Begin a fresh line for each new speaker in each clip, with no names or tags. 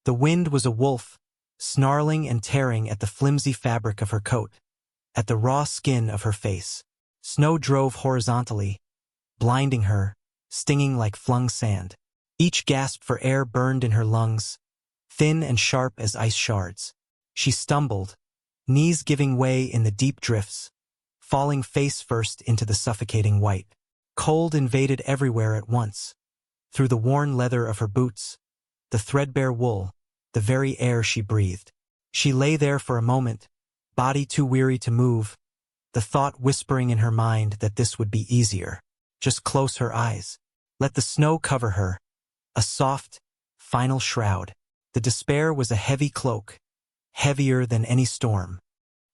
The wind was a wolf, snarling and tearing at the flimsy fabric of her coat, at the raw skin of her face. Snow drove horizontally, blinding her, stinging like flung sand. Each gasp for air burned in her lungs, thin and sharp as ice shards. She stumbled, knees giving way in the deep drifts, falling face first into the suffocating white. Cold invaded everywhere at once, through the worn leather of her boots, the threadbare wool, the very air she breathed. She lay there for a moment, body too weary to move, the thought whispering in her mind that this would be easier. Just close her eyes. Let the snow cover her, a soft, final shroud. The despair was a heavy cloak, heavier than any storm.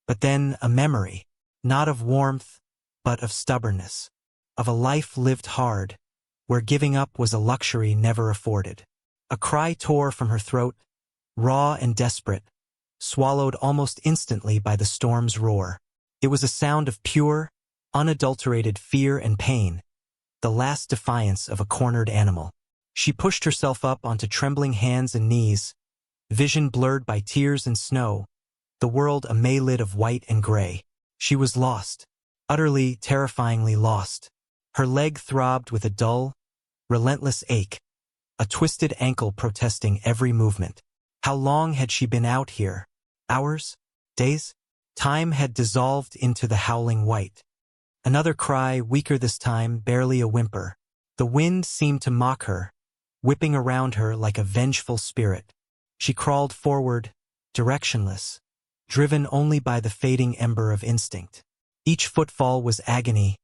But then a memory, not of warmth, but of stubbornness, of a life lived hard, where giving up was a luxury never afforded. A cry tore from her throat, raw and desperate, swallowed almost instantly by the storm's roar. It was a sound of pure, unadulterated fear and pain, the last defiance of a cornered animal. She pushed herself up onto trembling hands and knees, vision blurred by tears and snow, the world a maelid of white and gray. She was lost, utterly, terrifyingly lost. Her leg throbbed with a dull, relentless ache, a twisted ankle protesting every movement. How long had she been out here? Hours? Days? Time had dissolved into the howling white. Another cry, weaker this time, barely a whimper. The wind seemed to mock her, whipping around her like a vengeful spirit. She crawled forward, directionless, driven only by the fading ember of instinct. Each footfall was agony,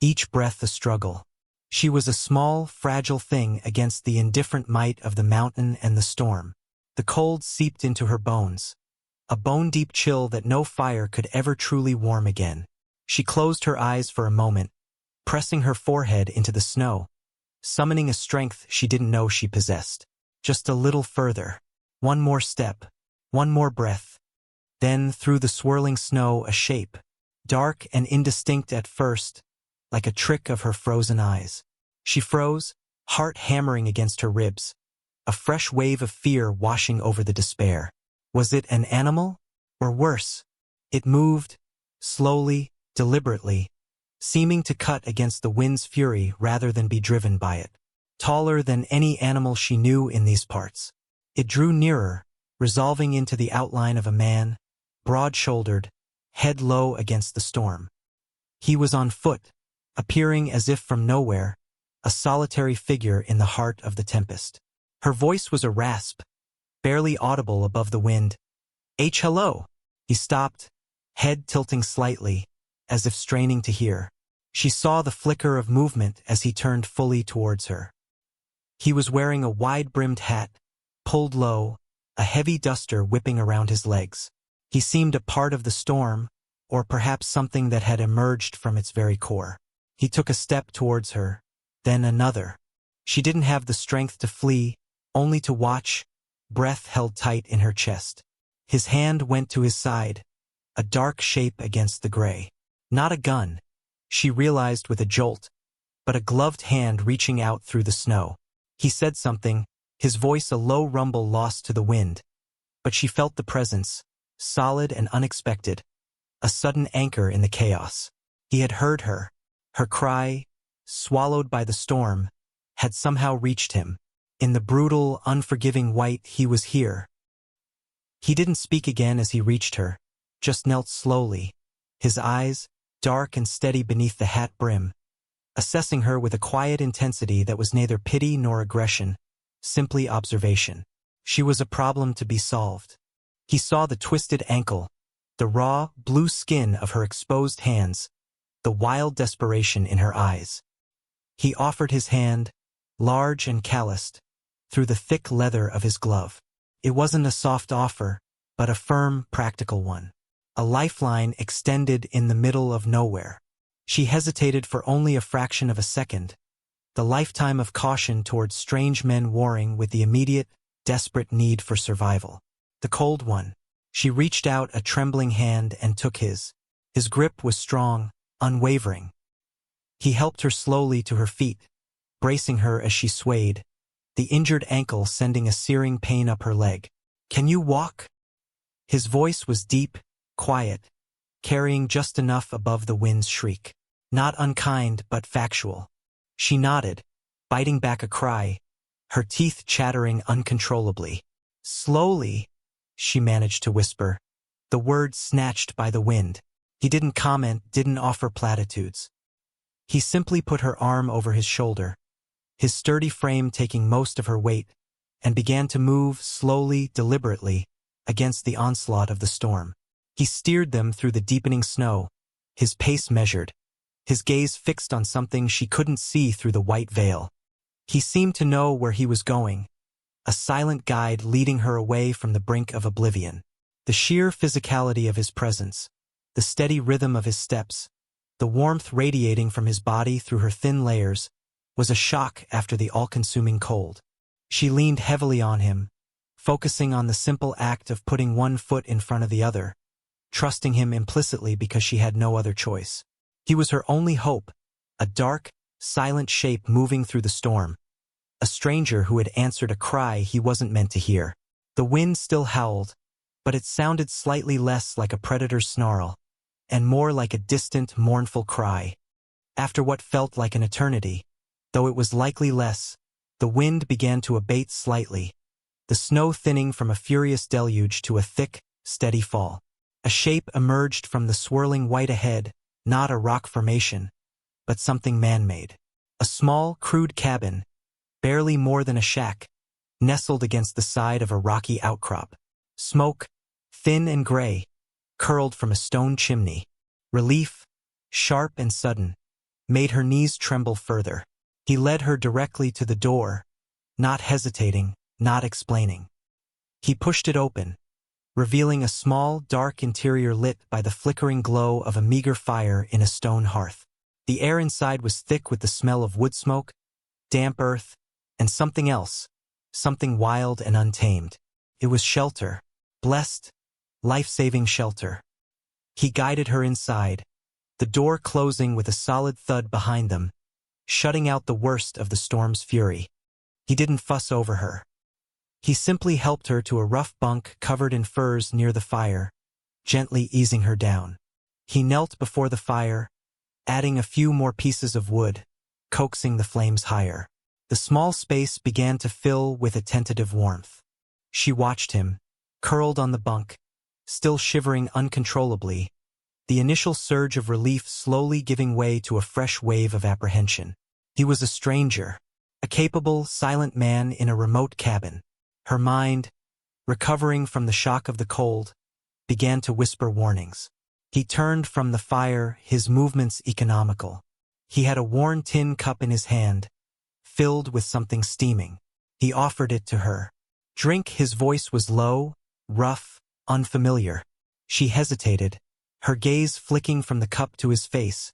each breath a struggle. She was a small, fragile thing against the indifferent might of the mountain and the storm. The cold seeped into her bones, a bone-deep chill that no fire could ever truly warm again. She closed her eyes for a moment, pressing her forehead into the snow, summoning a strength she didn't know she possessed. Just a little further. One more step. One more breath. Then, through the swirling snow, a shape, dark and indistinct at first, like a trick of her frozen eyes. She froze, heart hammering against her ribs, a fresh wave of fear washing over the despair. Was it an animal? Or worse? It moved, slowly, deliberately, seeming to cut against the wind's fury rather than be driven by it. Taller than any animal she knew in these parts. It drew nearer, resolving into the outline of a man, broad-shouldered, head low against the storm. He was on foot, appearing as if from nowhere, a solitary figure in the heart of the tempest. Her voice was a rasp, barely audible above the wind. Hello! He stopped, head tilting slightly, as if straining to hear. She saw the flicker of movement as he turned fully towards her. He was wearing a wide-brimmed hat, pulled low, a heavy duster whipping around his legs. He seemed a part of the storm, or perhaps something that had emerged from its very core. He took a step towards her, then another. She didn't have the strength to flee, only to watch, breath held tight in her chest. His hand went to his side, a dark shape against the gray. Not a gun, she realized with a jolt, but a gloved hand reaching out through the snow. He said something, his voice a low rumble lost to the wind, but she felt the presence, solid and unexpected, a sudden anchor in the chaos. He had heard her. Her cry, swallowed by the storm, had somehow reached him. In the brutal, unforgiving white, he was here. He didn't speak again as he reached her, just knelt slowly, his eyes, dark and steady beneath the hat brim, assessing her with a quiet intensity that was neither pity nor aggression, simply observation. She was a problem to be solved. He saw the twisted ankle, the raw, blue skin of her exposed hands, the wild desperation in her eyes. He offered his hand, large and calloused, through the thick leather of his glove. It wasn't a soft offer, but a firm, practical one. A lifeline extended in the middle of nowhere. She hesitated for only a fraction of a second, the lifetime of caution towards strange men warring with the immediate, desperate need for survival. The cold one. She reached out a trembling hand and took his. His grip was strong, unwavering. He helped her slowly to her feet, bracing her as she swayed, the injured ankle sending a searing pain up her leg. "Can you walk?" His voice was deep, quiet, carrying just enough above the wind's shriek. Not unkind, but factual. She nodded, biting back a cry, her teeth chattering uncontrollably. "Slowly," she managed to whisper, the words snatched by the wind. He didn't comment, didn't offer platitudes. He simply put her arm over his shoulder, his sturdy frame taking most of her weight, and began to move slowly, deliberately, against the onslaught of the storm. He steered them through the deepening snow, his pace measured, his gaze fixed on something she couldn't see through the white veil. He seemed to know where he was going, a silent guide leading her away from the brink of oblivion. The sheer physicality of his presence, the steady rhythm of his steps, the warmth radiating from his body through her thin layers, was a shock after the all-consuming cold. She leaned heavily on him, focusing on the simple act of putting one foot in front of the other, trusting him implicitly because she had no other choice. He was her only hope, a dark, silent shape moving through the storm, a stranger who had answered a cry he wasn't meant to hear. The wind still howled, but it sounded slightly less like a predator's snarl, and more like a distant, mournful cry. After what felt like an eternity, though it was likely less, the wind began to abate slightly, the snow thinning from a furious deluge to a thick, steady fall. A shape emerged from the swirling white ahead, not a rock formation, but something man-made. A small, crude cabin, barely more than a shack, nestled against the side of a rocky outcrop. Smoke, thin and gray, curled from a stone chimney. Relief, sharp and sudden, made her knees tremble further. He led her directly to the door, not hesitating, not explaining. He pushed it open, revealing a small, dark interior lit by the flickering glow of a meager fire in a stone hearth. The air inside was thick with the smell of wood smoke, damp earth, and something else, something wild and untamed. It was shelter, blessed, life-saving shelter. He guided her inside, the door closing with a solid thud behind them, shutting out the worst of the storm's fury. He didn't fuss over her. He simply helped her to a rough bunk covered in furs near the fire, gently easing her down. He knelt before the fire, adding a few more pieces of wood, coaxing the flames higher. The small space began to fill with a tentative warmth. She watched him, curled on the bunk, still shivering uncontrollably, the initial surge of relief slowly giving way to a fresh wave of apprehension. He was a stranger, a capable, silent man in a remote cabin. Her mind, recovering from the shock of the cold, began to whisper warnings. He turned from the fire, his movements economical. He had a worn tin cup in his hand, filled with something steaming. He offered it to her. "Drink." His voice was low, rough, unfamiliar. She hesitated, her gaze flicking from the cup to his face,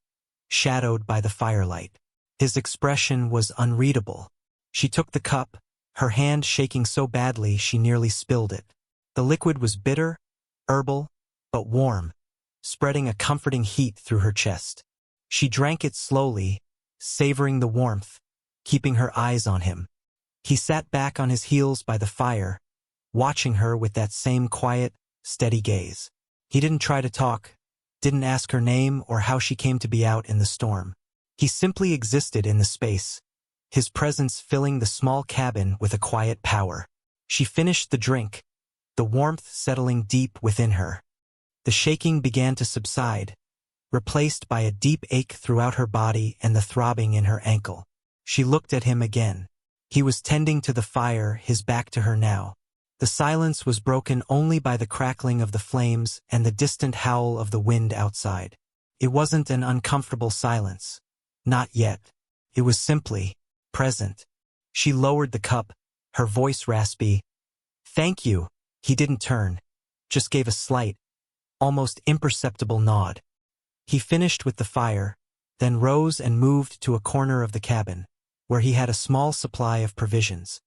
shadowed by the firelight. His expression was unreadable. She took the cup, her hand shaking so badly she nearly spilled it. The liquid was bitter, herbal, but warm, spreading a comforting heat through her chest. She drank it slowly, savoring the warmth, keeping her eyes on him. He sat back on his heels by the fire, watching her with that same quiet, steady gaze. He didn't try to talk, didn't ask her name or how she came to be out in the storm. He simply existed in the space, his presence filling the small cabin with a quiet power. She finished the drink, the warmth settling deep within her. The shaking began to subside, replaced by a deep ache throughout her body and the throbbing in her ankle. She looked at him again. He was tending to the fire, his back to her now. The silence was broken only by the crackling of the flames and the distant howl of the wind outside. It wasn't an uncomfortable silence. Not yet. It was simply present. She lowered the cup, her voice raspy. "Thank you." He didn't turn, just gave a slight, almost imperceptible nod. He finished with the fire, then rose and moved to a corner of the cabin, where he had a small supply of provisions.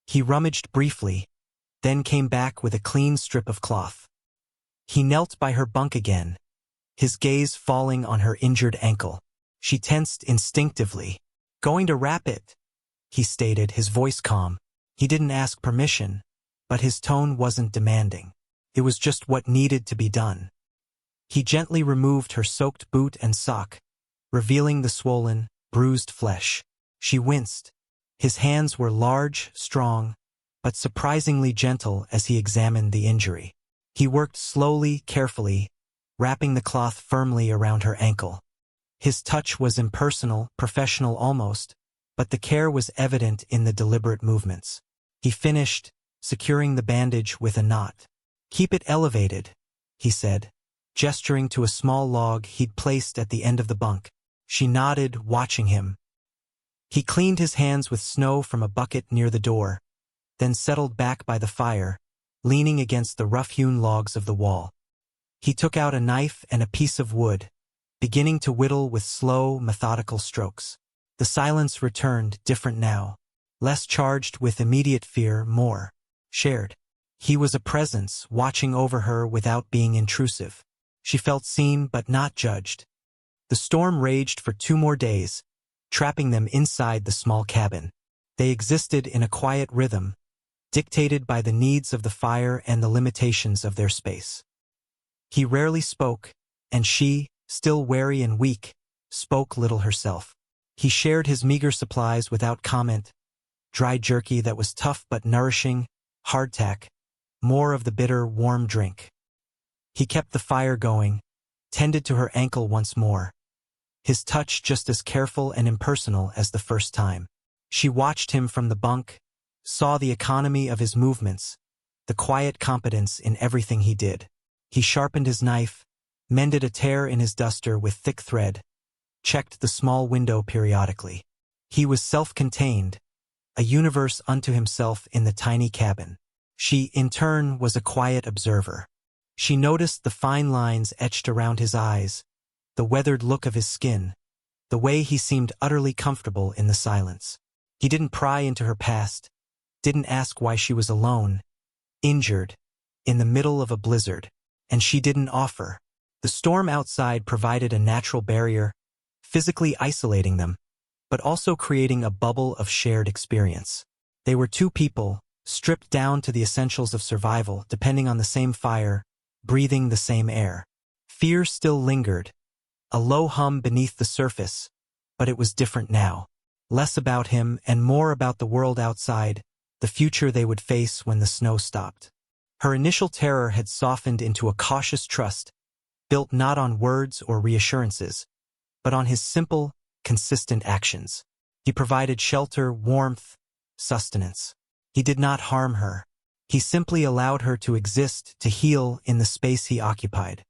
He rummaged briefly, then came back with a clean strip of cloth. He knelt by her bunk again, his gaze falling on her injured ankle. She tensed instinctively. "Going to wrap it," he stated, his voice calm. He didn't ask permission, but his tone wasn't demanding. It was just what needed to be done. He gently removed her soaked boot and sock, revealing the swollen, bruised flesh. She winced. His hands were large, strong, but surprisingly gentle as he examined the injury. He worked slowly, carefully, wrapping the cloth firmly around her ankle. His touch was impersonal, professional almost, but the care was evident in the deliberate movements. He finished, securing the bandage with a knot. "Keep it elevated," he said, gesturing to a small log he'd placed at the end of the bunk. She nodded, watching him. He cleaned his hands with snow from a bucket near the door, then settled back by the fire, leaning against the rough-hewn logs of the wall. He took out a knife and a piece of wood, beginning to whittle with slow, methodical strokes. The silence returned, different now, less charged with immediate fear, more shared. He was a presence, watching over her without being intrusive. She felt seen but not judged. The storm raged for 2 more days, trapping them inside the small cabin. They existed in a quiet rhythm, dictated by the needs of the fire and the limitations of their space. He rarely spoke, and she, still wary and weak, spoke little herself. He shared his meager supplies without comment: dry jerky that was tough but nourishing, hardtack, more of the bitter, warm drink. He kept the fire going, tended to her ankle once more, his touch just as careful and impersonal as the first time. She watched him from the bunk, saw the economy of his movements, the quiet competence in everything he did. He sharpened his knife, mended a tear in his duster with thick thread, checked the small window periodically. He was self-contained, a universe unto himself in the tiny cabin. She, in turn, was a quiet observer. She noticed the fine lines etched around his eyes, the weathered look of his skin, the way he seemed utterly comfortable in the silence. He didn't pry into her past, didn't ask why she was alone, injured, in the middle of a blizzard, and she didn't offer. The storm outside provided a natural barrier, physically isolating them, but also creating a bubble of shared experience. They were 2 people, stripped down to the essentials of survival, depending on the same fire, breathing the same air. Fear still lingered, a low hum beneath the surface, but it was different now. Less about him and more about the world outside, the future they would face when the snow stopped. Her initial terror had softened into a cautious trust, built not on words or reassurances, but on his simple, consistent actions. He provided shelter, warmth, sustenance. He did not harm her. He simply allowed her to exist, to heal in the space he occupied.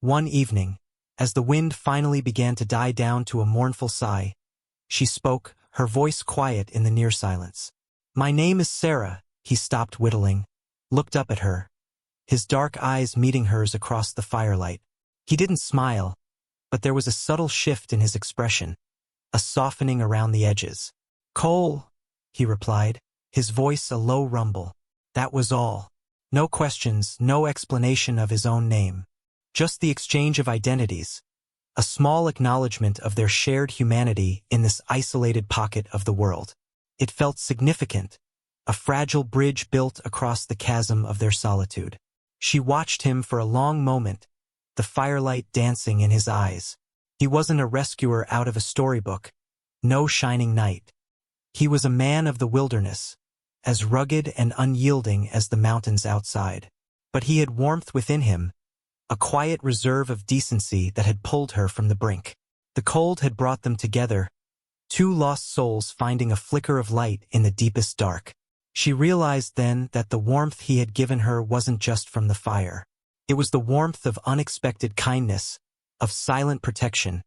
One evening, as the wind finally began to die down to a mournful sigh, she spoke, her voice quiet in the near silence. "My name is Sarah." He stopped whittling, looked up at her, his dark eyes meeting hers across the firelight. He didn't smile, but there was a subtle shift in his expression, a softening around the edges. "Cole," he replied, his voice a low rumble. That was all. No questions, no explanation of his own name. Just the exchange of identities, a small acknowledgement of their shared humanity in this isolated pocket of the world. It felt significant, a fragile bridge built across the chasm of their solitude. She watched him for a long moment, the firelight dancing in his eyes. He wasn't a rescuer out of a storybook, no shining knight. He was a man of the wilderness, as rugged and unyielding as the mountains outside. But he had warmth within him, a quiet reserve of decency that had pulled her from the brink. The cold had brought them together, 2 lost souls finding a flicker of light in the deepest dark. She realized then that the warmth he had given her wasn't just from the fire. It was the warmth of unexpected kindness, of silent protection,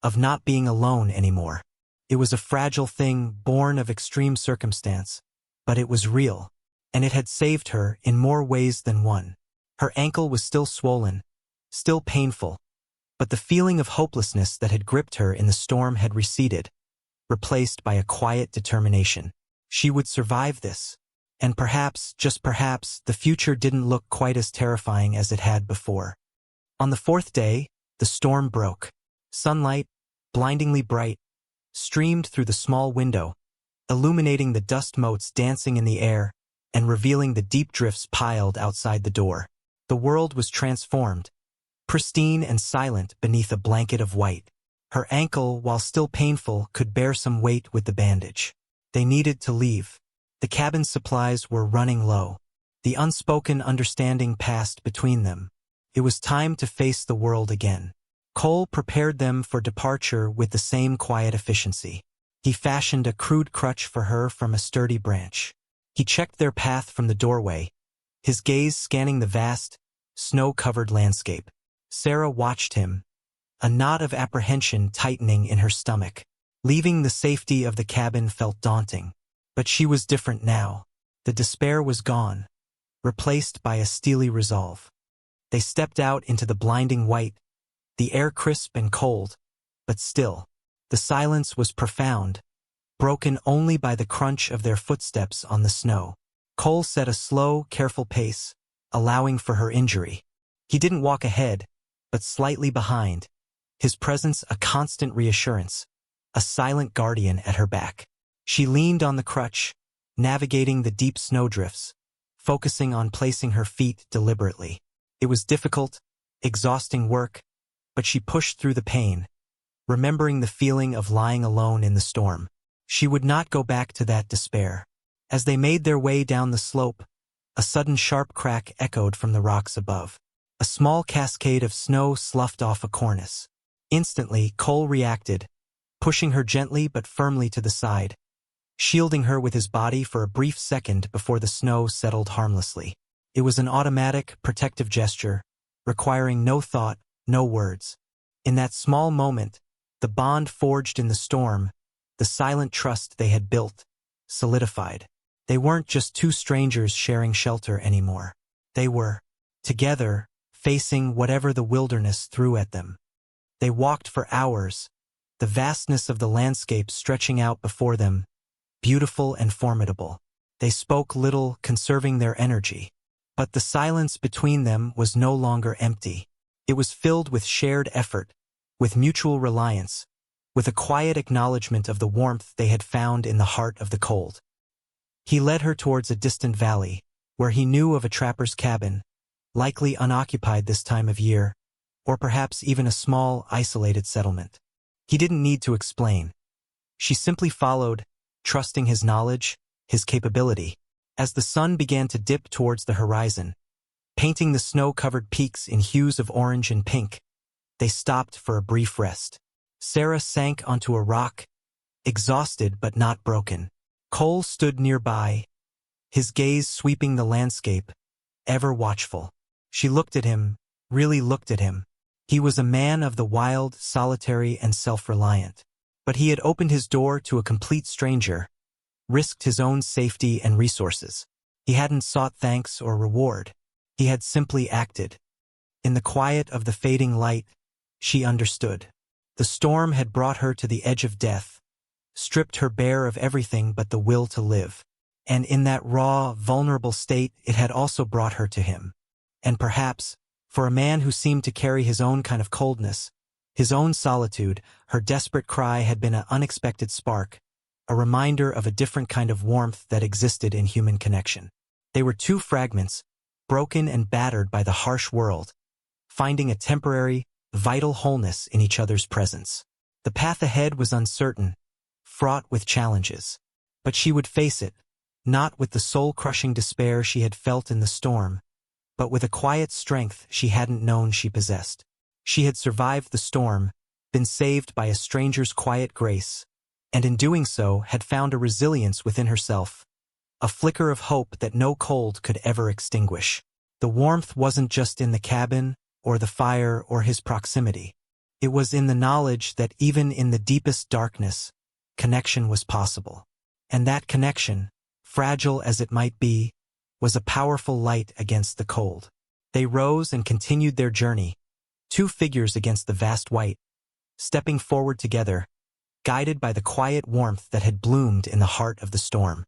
of not being alone anymore. It was a fragile thing born of extreme circumstance, but it was real, and it had saved her in more ways than one. Her ankle was still swollen, still painful, but the feeling of hopelessness that had gripped her in the storm had receded, replaced by a quiet determination. She would survive this, and perhaps, just perhaps, the future didn't look quite as terrifying as it had before. On the 4th day, the storm broke. Sunlight, blindingly bright, streamed through the small window, illuminating the dust motes dancing in the air and revealing the deep drifts piled outside the door. The world was transformed, pristine and silent beneath a blanket of white. Her ankle, while still painful, could bear some weight with the bandage. They needed to leave. The cabin's supplies were running low. The unspoken understanding passed between them. It was time to face the world again. Cole prepared them for departure with the same quiet efficiency. He fashioned a crude crutch for her from a sturdy branch. He checked their path from the doorway, his gaze scanning the vast, snow-covered landscape. Sarah watched him, a knot of apprehension tightening in her stomach. Leaving the safety of the cabin felt daunting. But she was different now. The despair was gone, replaced by a steely resolve. They stepped out into the blinding white, the air crisp and cold, but still. The silence was profound, broken only by the crunch of their footsteps on the snow. Cole set a slow, careful pace, allowing for her injury. He didn't walk ahead, but slightly behind, his presence a constant reassurance, a silent guardian at her back. She leaned on the crutch, navigating the deep snowdrifts, focusing on placing her feet deliberately. It was difficult, exhausting work, but she pushed through the pain, remembering the feeling of lying alone in the storm. She would not go back to that despair. As they made their way down the slope, a sudden sharp crack echoed from the rocks above. A small cascade of snow sloughed off a cornice. Instantly, Cole reacted, pushing her gently but firmly to the side, shielding her with his body for a brief second before the snow settled harmlessly. It was an automatic, protective gesture, requiring no thought, no words. In that small moment, the bond forged in the storm, the silent trust they had built, solidified. They weren't just two strangers sharing shelter anymore. They were, together, facing whatever the wilderness threw at them. They walked for hours, the vastness of the landscape stretching out before them, beautiful and formidable. They spoke little, conserving their energy. But the silence between them was no longer empty. It was filled with shared effort, with mutual reliance, with a quiet acknowledgement of the warmth they had found in the heart of the cold. He led her towards a distant valley, where he knew of a trapper's cabin, likely unoccupied this time of year, or perhaps even a small, isolated settlement. He didn't need to explain. She simply followed, trusting his knowledge, his capability. As the sun began to dip towards the horizon, painting the snow-covered peaks in hues of orange and pink, they stopped for a brief rest. Sarah sank onto a rock, exhausted but not broken. Cole stood nearby, his gaze sweeping the landscape, ever watchful. She looked at him, really looked at him. He was a man of the wild, solitary, and self-reliant. But he had opened his door to a complete stranger, risked his own safety and resources. He hadn't sought thanks or reward. He had simply acted. In the quiet of the fading light, she understood. The storm had brought her to the edge of death, stripped her bare of everything but the will to live. And in that raw, vulnerable state, it had also brought her to him. And perhaps, for a man who seemed to carry his own kind of coldness, his own solitude, her desperate cry had been an unexpected spark, a reminder of a different kind of warmth that existed in human connection. They were two fragments, broken and battered by the harsh world, finding a temporary, vital wholeness in each other's presence. The path ahead was uncertain, fraught with challenges. But she would face it, not with the soul-crushing despair she had felt in the storm, but with a quiet strength she hadn't known she possessed. She had survived the storm, been saved by a stranger's quiet grace, and in doing so had found a resilience within herself, a flicker of hope that no cold could ever extinguish. The warmth wasn't just in the cabin, or the fire, or his proximity. It was in the knowledge that even in the deepest darkness, connection was possible. And that connection, fragile as it might be, was a powerful light against the cold. They rose and continued their journey, two figures against the vast white, stepping forward together, guided by the quiet warmth that had bloomed in the heart of the storm.